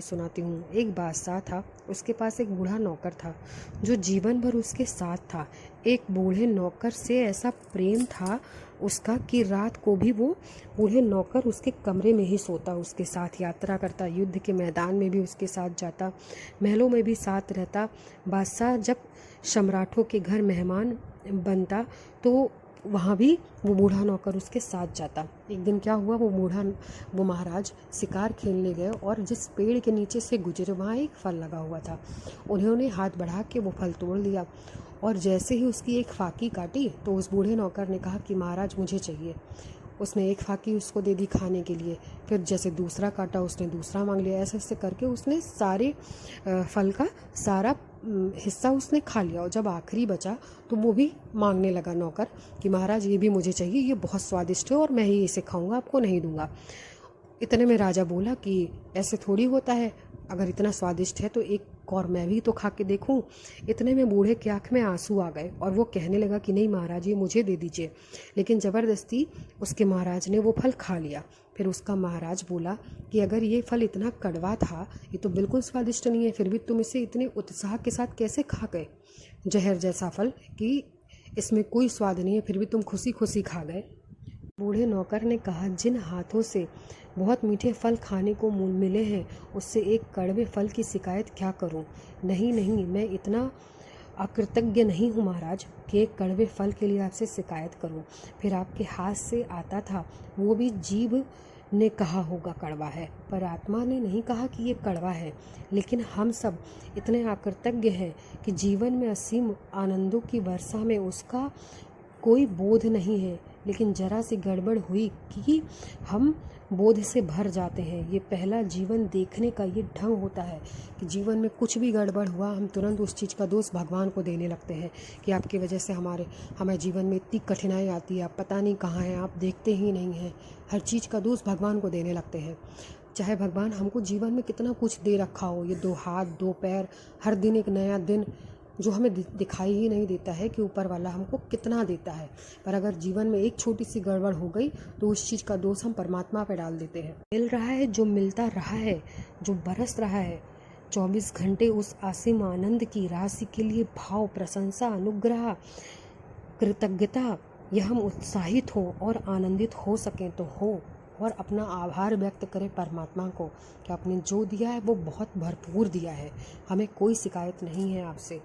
सुनाती हूँ। एक बादशाह था, उसके पास एक बूढ़ा नौकर था जो जीवन भर उसके साथ था। एक बूढ़े नौकर से ऐसा प्रेम था उसका कि रात को भी वो बूढ़े नौकर उसके कमरे में ही सोता, उसके साथ यात्रा करता, युद्ध के मैदान में भी उसके साथ जाता, महलों में भी साथ रहता। बादशाह जब सम्राटों के घर मेहमान बनता तो वहाँ भी वो बूढ़ा नौकर उसके साथ जाता। एक दिन क्या हुआ, वो महाराज शिकार खेलने गए और जिस पेड़ के नीचे से गुजरे वहाँ एक फल लगा हुआ था। उन्होंने हाथ बढ़ा के वो फल तोड़ लिया और जैसे ही उसकी एक फाकी काटी तो उस बूढ़े नौकर ने कहा कि महाराज मुझे चाहिए। उसने एक फाकी उसको दे दी खाने के लिए, फिर जैसे दूसरा काटा उसने दूसरा मांग लिया। ऐसे ऐसे करके उसने सारे फल का सारा हिस्सा उसने खा लिया और जब आखिरी बचा तो वो भी मांगने लगा नौकर कि महाराज ये भी मुझे चाहिए, ये बहुत स्वादिष्ट है और मैं ही इसे खाऊंगा, आपको नहीं दूंगा। इतने में राजा बोला कि ऐसे थोड़ी होता है, अगर इतना स्वादिष्ट है तो एक और मैं भी तो खा के देखूं। इतने में बूढ़े की आंख में आंसू आ गए और वो कहने लगा कि नहीं महाराज ये मुझे दे दीजिए। लेकिन ज़बरदस्ती उसके महाराज ने वो फल खा लिया। फिर उसका महाराज बोला कि अगर ये फल इतना कड़वा था, ये तो बिल्कुल स्वादिष्ट नहीं है, फिर भी तुम इसे इतने उत्साह के साथ कैसे खा गए? जहर जैसा फल कि इसमें कोई स्वाद नहीं है, फिर भी तुम खुशी खुशी खा गए। बूढ़े नौकर ने कहा, जिन हाथों से बहुत मीठे फल खाने को मिले हैं उससे एक कड़वे फल की शिकायत क्या करूं? नहीं नहीं, मैं इतना अकृतज्ञ नहीं हूँ महाराज कि एक कड़वे फल के लिए आपसे शिकायत करूं। फिर आपके हाथ से आता था वो भी जीभ ने कहा होगा कड़वा है, पर आत्मा ने नहीं कहा कि ये कड़वा है। लेकिन हम सब इतने अकृतज्ञ हैं कि जीवन में असीम आनंदों की वर्षा में उसका कोई बोध नहीं है, लेकिन जरा सी गड़बड़ हुई कि हम बोध से भर जाते हैं। ये पहला जीवन देखने का ये ढंग होता है कि जीवन में कुछ भी गड़बड़ हुआ हम तुरंत उस चीज़ का दोष भगवान को देने लगते हैं कि आपकी वजह से हमारे जीवन में इतनी कठिनाई आती है, आप पता नहीं कहाँ हैं, आप देखते ही नहीं हैं। हर चीज़ का दोष भगवान को देने लगते हैं। चाहे भगवान हमको जीवन में कितना कुछ दे रखा हो, ये 2 हाथ 2 पैर, हर दिन एक नया दिन जो हमें दिखाई ही नहीं देता है कि ऊपर वाला हमको कितना देता है, पर अगर जीवन में एक छोटी सी गड़बड़ हो गई तो उस चीज़ का दोष हम परमात्मा पे डाल देते हैं। मिल रहा है जो मिलता रहा है, जो बरस रहा है 24 घंटे उस असीम आनंद की राशि के लिए भाव, प्रशंसा, अनुग्रह, कृतज्ञता, यह हम उत्साहित हो और आनंदित हो सकें तो हो, और अपना आभार व्यक्त करें परमात्मा को कि आपने जो दिया है वो बहुत भरपूर दिया है। हमें कोई शिकायत नहीं है आपसे।